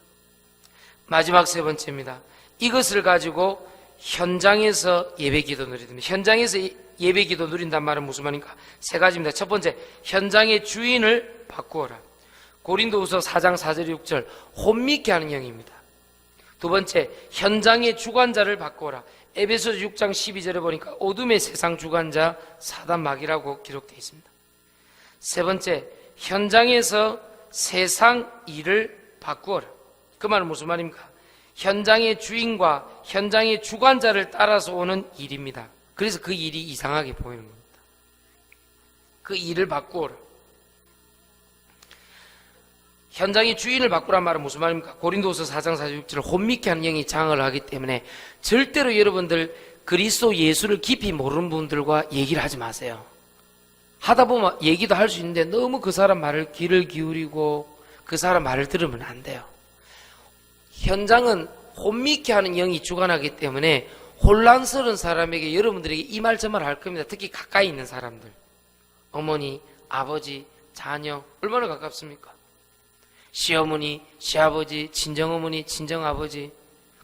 마지막 세 번째입니다. 이것을 가지고 현장에서 예배 기도 누리됩니다. 현장에서 예배 기도 누린단 말은 무슨 말인가? 세 가지입니다. 첫 번째, 현장의 주인을 바꾸어라. 고린도후서 4장 4절 6절 혼미케 하는 영입니다. 두 번째, 현장의 주관자를 바꾸어라. 에베소서 6장 12절에 보니까 어둠의 세상 주관자 사단 마귀라고 기록되어 있습니다. 세 번째, 현장에서 세상 일을 바꾸어라. 그 말은 무슨 말입니까? 현장의 주인과 현장의 주관자를 따라서 오는 일입니다. 그래서 그 일이 이상하게 보이는 겁니다. 그 일을 바꾸어라. 현장의 주인을 바꾸란 말은 무슨 말입니까? 고린도후서 4장 46절을 혼미케 하는 영이 장을 하기 때문에 절대로 여러분들 그리스도 예수를 깊이 모르는 분들과 얘기를 하지 마세요. 하다 보면 얘기도 할 수 있는데 너무 그 사람 말을 귀를 기울이고 그 사람 말을 들으면 안 돼요. 현장은 혼미케 하는 영이 주관하기 때문에 혼란스러운 사람에게 여러분들에게 이 말 저 말 할 겁니다. 특히 가까이 있는 사람들, 어머니, 아버지, 자녀 얼마나 가깝습니까? 시어머니, 시아버지, 친정어머니, 친정아버지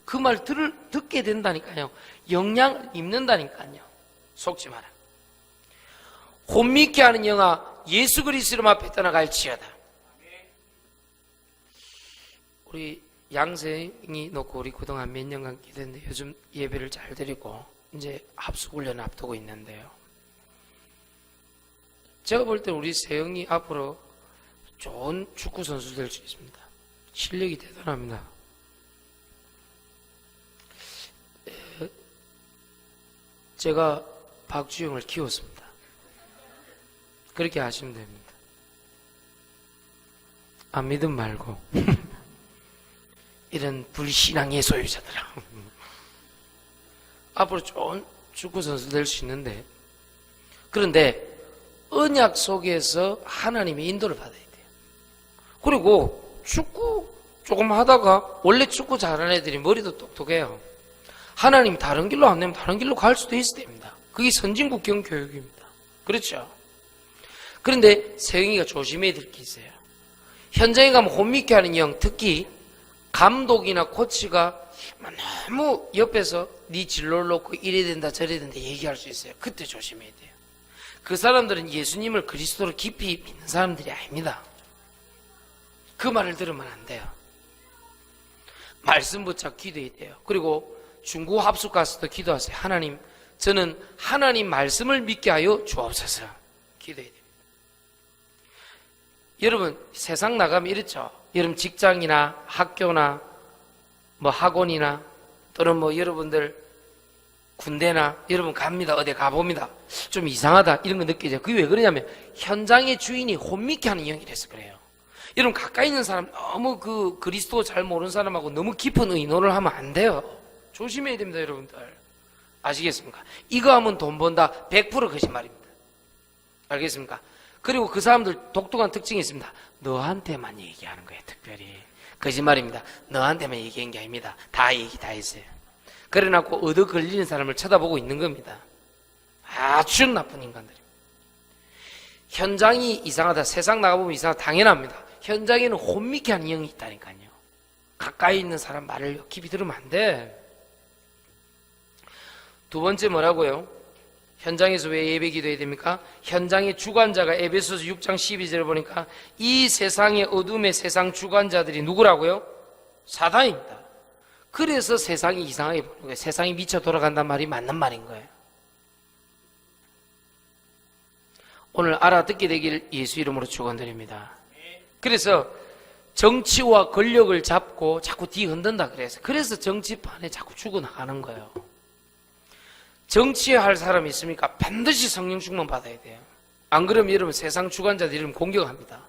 그 말 듣게 된다니까요. 영향을 입는다니까요. 속지 마라. 혼미케 하는 영아 예수 그리스도 앞에 떠나갈지어다. 우리 양생이 놓고 우리 그동안 몇 년간 기도했는데 요즘 예배를 잘 드리고 이제 합숙훈련 앞두고 있는데요. 제가 볼 때 우리 세영이 앞으로 좋은 축구 선수 될 수 있습니다. 실력이 대단합니다. 제가 박주영을 키웠습니다. 그렇게 하시면 됩니다. 안 믿음 말고 이런 불신앙의 소유자들아 앞으로 좋은 축구 선수 될 수 있는데, 그런데 언약 속에서 하나님의 인도를 받아야 돼요. 그리고 축구 조금 하다가 원래 축구 잘하는 애들이 머리도 똑똑해요. 하나님이 다른 길로 안 내면 다른 길로 갈 수도 있어야 됩니다. 그게 선진국경 교육입니다. 그렇죠? 그런데 세영이가 조심해야 될 게 있어요. 현장에 가면 혼미케 하는 영, 특히 감독이나 코치가 너무 옆에서 네 진로를 놓고 이래야 된다 저래야 된다 얘기할 수 있어요. 그때 조심해야 돼요. 그 사람들은 예수님을 그리스도로 깊이 믿는 사람들이 아닙니다. 그 말을 들으면 안 돼요. 말씀 붙잡고 기도해야 돼요. 그리고 중고 합숙 가서도 기도하세요. 하나님, 저는 하나님 말씀을 믿게 하여 주옵소서. 기도해야 됩니다. 여러분 세상 나가면 이렇죠. 여러분 직장이나 학교나 뭐 학원이나 또는 뭐 여러분들 군대나 여러분 갑니다. 어디 가봅니다. 좀 이상하다 이런 거 느끼죠. 그게 왜 그러냐면 현장의 주인이 혼미케 하는 영이라서 그래요. 여러분 가까이 있는 사람 너무 그 그리스도 잘 모르는 사람하고 너무 깊은 의논을 하면 안 돼요. 조심해야 됩니다. 여러분들 아시겠습니까? 이거 하면 돈 번다 100% 거짓말입니다. 알겠습니까? 그리고 그 사람들 독특한 특징이 있습니다. 너한테만 얘기하는 거예요. 특별히 거짓말입니다. 너한테만 얘기한 게 아닙니다. 다 얘기 다 했어요. 그래놓고 얻어 걸리는 사람을 쳐다보고 있는 겁니다. 아주 나쁜 인간들입니다. 현장이 이상하다, 세상 나가보면 이상하다, 당연합니다. 현장에는 혼미케 하는 영이 있다니까요. 가까이 있는 사람 말을 깊이 들으면 안 돼. 두 번째 뭐라고요? 현장에서 왜 예배 기도해야 됩니까? 현장의 주관자가 에베소서 6장 12절을 보니까 이 세상의 어둠의 세상 주관자들이 누구라고요? 사단입니다. 그래서 세상이 이상하게 보는 거예요. 세상이 미쳐 돌아간다는 말이 맞는 말인 거예요. 오늘 알아듣게 되길 예수 이름으로 축원드립니다. 그래서 정치와 권력을 잡고 자꾸 뒤 흔든다 그래서 정치판에 자꾸 죽어나가는 거예요. 정치할 사람이 있습니까? 반드시 성령 충만 받아야 돼요. 안 그러면 여러분 세상 주관자들 이름 공격합니다.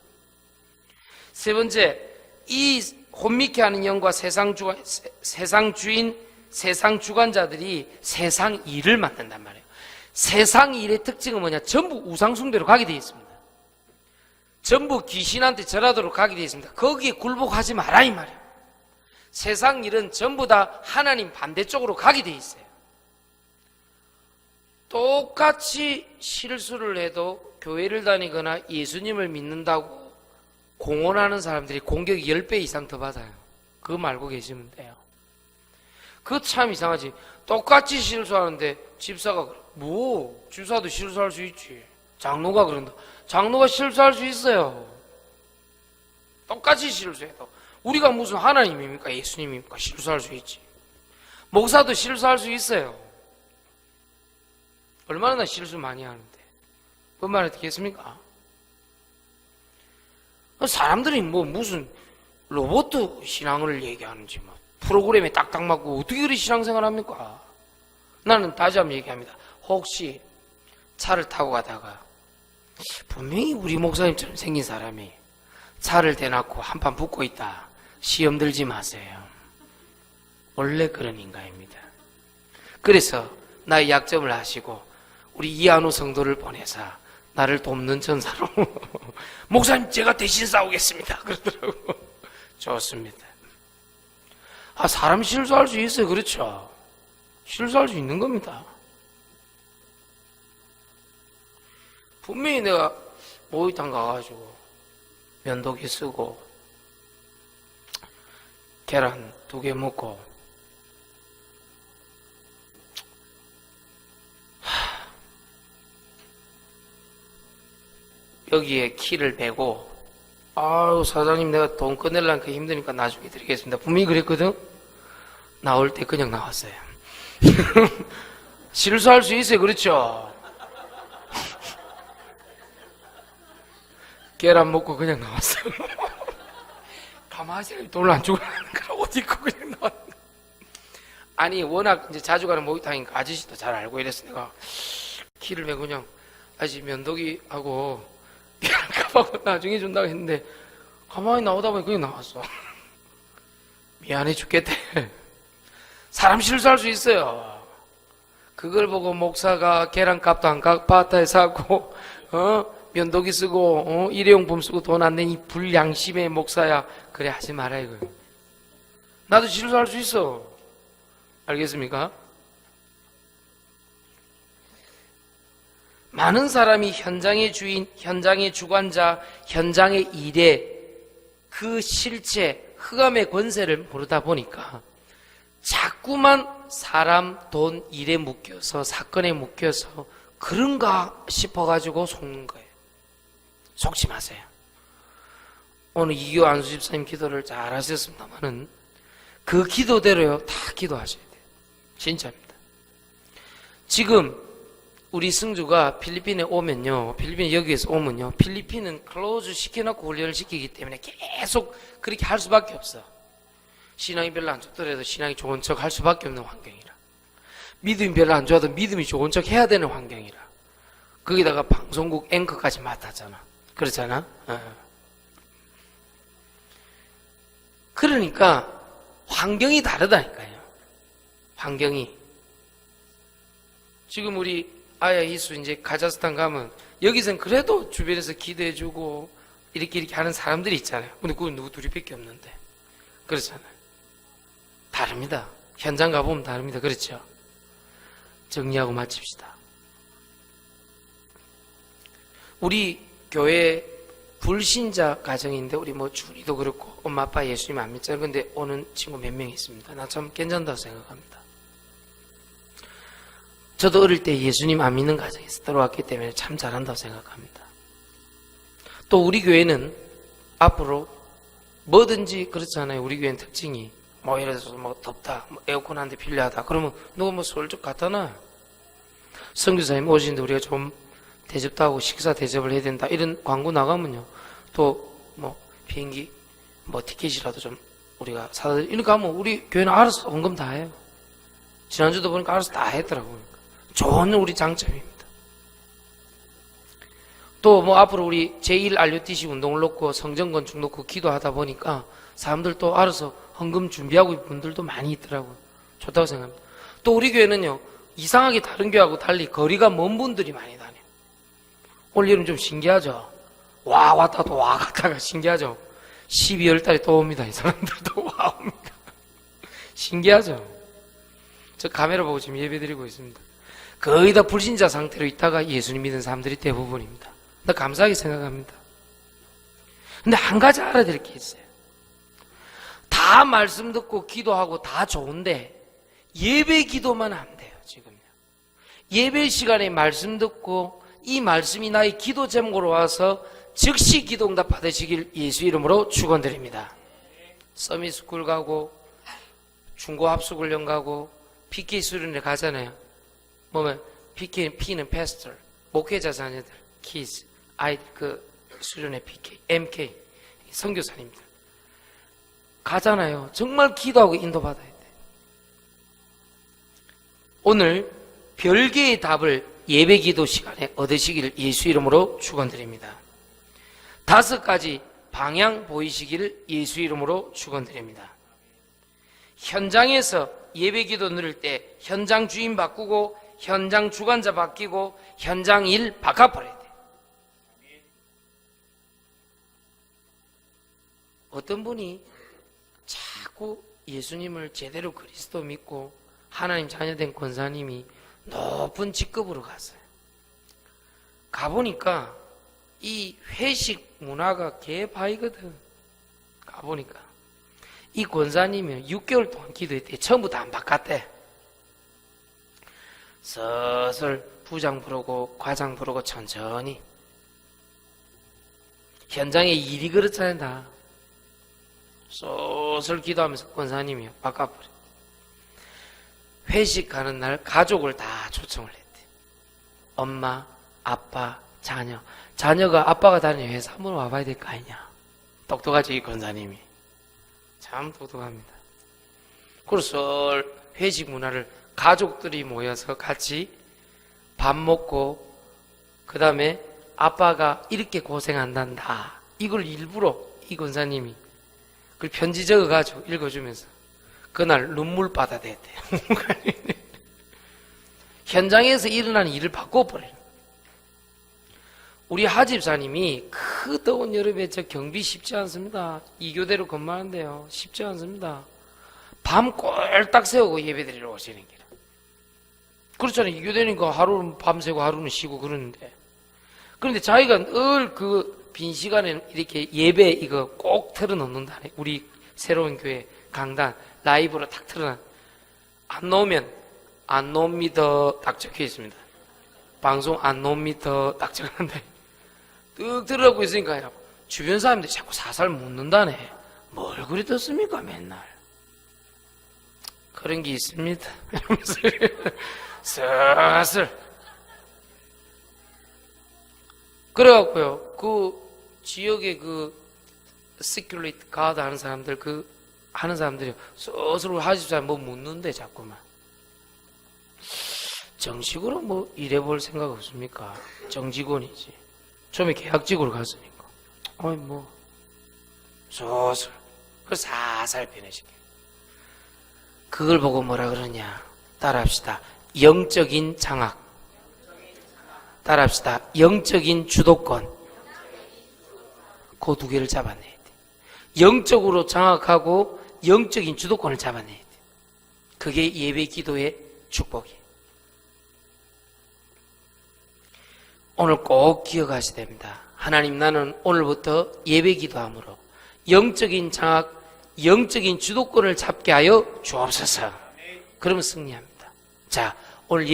세 번째, 이 혼미케 하는 영과 세상 주인, 세상 주관자들이 세상 일을 맡는단 말이에요. 세상 일의 특징은 뭐냐? 전부 우상숭배로 가게 되어 있습니다. 전부 귀신한테 절하도록 가게 되어 있습니다. 거기에 굴복하지 마라 이 말이에요. 세상 일은 전부 다 하나님 반대쪽으로 가게 되어 있어요. 똑같이 실수를 해도 교회를 다니거나 예수님을 믿는다고 공언하는 사람들이 공격이 10배 이상 더 받아요. 그거 알고 계시면 돼요. 그거 참 이상하지. 똑같이 실수하는데 집사가 집사도 실수할 수 있지. 장로가 그런다. 장로가 실수할 수 있어요. 똑같이 실수해도. 우리가 무슨 하나님입니까? 예수님입니까? 실수할 수 있지. 목사도 실수할 수 있어요. 얼마나 실수 많이 하는데. 얼마나 되겠습니까? 사람들이 무슨 로봇 신앙을 얘기하는지 프로그램에 딱딱 맞고 어떻게 그리 신앙생활 합니까? 나는 다시 한번 얘기합니다. 혹시 차를 타고 가다가 분명히 우리 목사님처럼 생긴 사람이 차를 대놓고 한판 붙고 있다. 시험 들지 마세요. 원래 그런 인간입니다. 그래서 나의 약점을 아시고 우리 이한우 성도를 보내서 나를 돕는 전사로 목사님 제가 대신 싸우겠습니다. 그러더라고. 좋습니다. 사람 실수할 수 있어요. 그렇죠? 실수할 수 있는 겁니다. 분명히 내가 모의탕 가가지고 면도기 쓰고 계란 2개 먹고 여기에 키를 메고 아유 사장님 내가 돈 꺼내려니까 힘드니까 나중에 드리겠습니다. 분명히 그랬거든. 나올 때 그냥 나왔어요. 실수할 수 있어요. 그렇죠? 계란 먹고 그냥 나왔어요. 가만히 생각해 돈을 안 주고 나는 거라 옷 입고 그냥 나왔네. 아니 워낙 이제 자주 가는 목욕탕이니까 아저씨도 잘 알고 이래서 내가 키를 메고 그냥 아저씨 면도기하고 계란 값하고 나중에 준다고 했는데 가만히 나오다 보니 그게 나왔어. 미안해 죽겠대. 사람 실수할 수 있어요. 그걸 보고 목사가 계란값도 안 갚았다 해서 면도기 쓰고 일회용품 쓰고 돈 안 내니 불량심의 목사야. 그래 하지 마라 이거예요. 나도 실수할 수 있어. 알겠습니까? 많은 사람이 현장의 주인, 현장의 주관자, 현장의 일에 그 실체, 흑암의 권세를 모르다 보니까 자꾸만 사람, 돈, 일에 묶여서 사건에 묶여서 그런가 싶어가지고 속는 거예요. 속지 마세요. 오늘 이교 안수 집사님 기도를 잘 하셨습니다만은 그 기도대로요 다 기도하셔야 돼요. 진짜입니다. 지금 우리 승주가 필리핀에 오면요, 필리핀 여기에서 오면요, 필리핀은 클로즈 시켜놓고 훈련을 시키기 때문에 계속 그렇게 할 수밖에 없어. 신앙이 별로 안 좋더라도 신앙이 좋은 척 할 수밖에 없는 환경이라. 믿음이 별로 안 좋아도 믿음이 좋은 척 해야 되는 환경이라. 거기다가 방송국 앵커까지 맡았잖아. 그렇잖아? 그러니까 환경이 다르다니까요. 환경이. 지금 우리 아야 이수 이제 카자흐스탄 가면 여기선 그래도 주변에서 기도해주고 이렇게 하는 사람들이 있잖아요. 근데 그건 누구 둘이밖에 없는데. 그렇잖아요. 다릅니다. 현장 가보면 다릅니다. 그렇죠? 정리하고 마칩시다. 우리 교회 불신자 가정인데 우리 준이도 그렇고 엄마 아빠 예수님 안 믿잖아요. 근데 오는 친구 몇 명 있습니다. 나 참 괜찮다고 생각합니다. 저도 어릴 때 예수님 안 믿는 가정에서 들어왔기 때문에 참 잘한다고 생각합니다. 또 우리 교회는 앞으로 뭐든지 그렇잖아요. 우리 교회는 특징이 예를 들어서 덥다, 에어컨 한 대 필요하다. 그러면 누가 슬쩍 갖다 놔. 선교사님 오시는데 우리가 좀 대접도 하고 식사 대접을 해야 된다. 이런 광고 나가면요. 또 비행기 티켓이라도 좀 우리가 사다. 이렇게 하면 우리 교회는 알아서 헌금 다 해요. 지난주도 보니까 알아서 다 했더라고요. 좋은 우리 장점입니다. 또 앞으로 우리 제1RUTC 운동을 놓고 성전 건축 놓고 기도하다 보니까 사람들도 알아서 헌금 준비하고 있는 분들도 많이 있더라고요. 좋다고 생각합니다. 또 우리 교회는요, 이상하게 다른 교회하고 달리 거리가 먼 분들이 많이 다녀요. 올 여름 좀 신기하죠? 왔다 또 갔다가 신기하죠? 12월 달에 또 옵니다. 이 사람들도 옵니다. 신기하죠? 저 카메라 보고 지금 예배 드리고 있습니다. 거의 다 불신자 상태로 있다가 예수님 믿는 사람들이 대부분입니다. 나 감사하게 생각합니다. 근데 한 가지 알아야 될 게 있어요. 다 말씀 듣고 기도하고 다 좋은데 예배 기도만 하면 돼요. 지금요. 예배 시간에 말씀 듣고 이 말씀이 나의 기도 제목으로 와서 즉시 기도 응답 받으시길 예수 이름으로 축원드립니다. 서밋스쿨 가고 중고 합숙훈련 가고 PK 수련회 가잖아요. 뭐면 P는 패스터, 목회자 자녀들, 키즈, 아이들 그 수련회 PK, MK 선교사님들 가잖아요. 정말 기도하고 인도받아야 돼. 오늘 별개의 답을 예배 기도 시간에 얻으시기를 예수 이름으로 축원드립니다. 5가지 방향 보이시기를 예수 이름으로 축원드립니다. 현장에서 예배 기도 누릴 때 현장 주인 바꾸고 현장 주관자 바뀌고 현장 일 바꿔버려야 돼. 어떤 분이 자꾸 예수님을 제대로 그리스도 믿고 하나님 자녀된 권사님이 높은 직급으로 갔어요. 가보니까 이 회식 문화가 개파이거든. 가보니까 이 권사님이 6개월 동안 기도했대. 처음부터 안 바꿨대. 슬슬 부장 부르고 과장 부르고 천천히. 현장에 일이 그렇잖아요. 다 슬슬 기도하면서 권사님이 바꿔버려. 회식하는 날 가족을 다 초청을 했대. 엄마, 아빠, 자녀. 자녀가 아빠가 다니는 회사 한번 와봐야 될 거 아니냐. 똑똑하지 이 권사님이. 참 똑똑합니다. 그래서 회식 문화를 가족들이 모여서 같이 밥 먹고 그 다음에 아빠가 이렇게 고생한단다. 이걸 일부러 이 권사님이 그걸 편지 적어가지고 읽어주면서 그날 눈물 받아댔대요. 현장에서 일어나는 일을 바꿔버려요. 우리 하집사님이 그 더운 여름에 저 경비 쉽지 않습니다. 2교대로 근무하는데요. 쉽지 않습니다. 밤 꼴딱 세우고 예배드리러 오시는 길. 그렇잖아요. 2교대니까 하루는 밤새고 하루는 쉬고 그러는데. 그런데 자기가 늘 그 빈 시간에 이렇게 예배 이거 꼭 틀어놓는다네. 우리 새로운 교회 강단 라이브로 탁 틀어놔. 안 놓으면 안 놉니다 딱 적혀 있습니다. 방송 안 놉니다 딱 적었는데 뚝 들으라고 있으니까요. 주변 사람들이 자꾸 사살 묻는다네. 뭘 그리 듣습니까 맨날. 그런 게 있습니다. 이러면서 슬슬 그래갖고요. 그 지역에 그 시큐리티 가드 하는 사람들 하는 사람들이 스스로 하집사 뭐 묻는데 자꾸만. 정식으로 뭐 일해볼 생각 없습니까? 정직원이지. 처음에 계약직으로 갔으니까. 어이 뭐 소설 그 살살 변해시켜. 그걸 보고 뭐라 그러냐. 따라합시다. 영적인 장악. 따라합시다. 영적인 주도권. 그 2개를 잡아내야 돼. 영적으로 장악하고 영적인 주도권을 잡아내야 돼. 그게 예배 기도의 축복이에요. 오늘 꼭 기억하셔야 됩니다. 하나님, 나는 오늘부터 예배 기도함으로 영적인 장악, 영적인 주도권을 잡게 하여 주옵소서. 그러면 승리합니다. 자, 오늘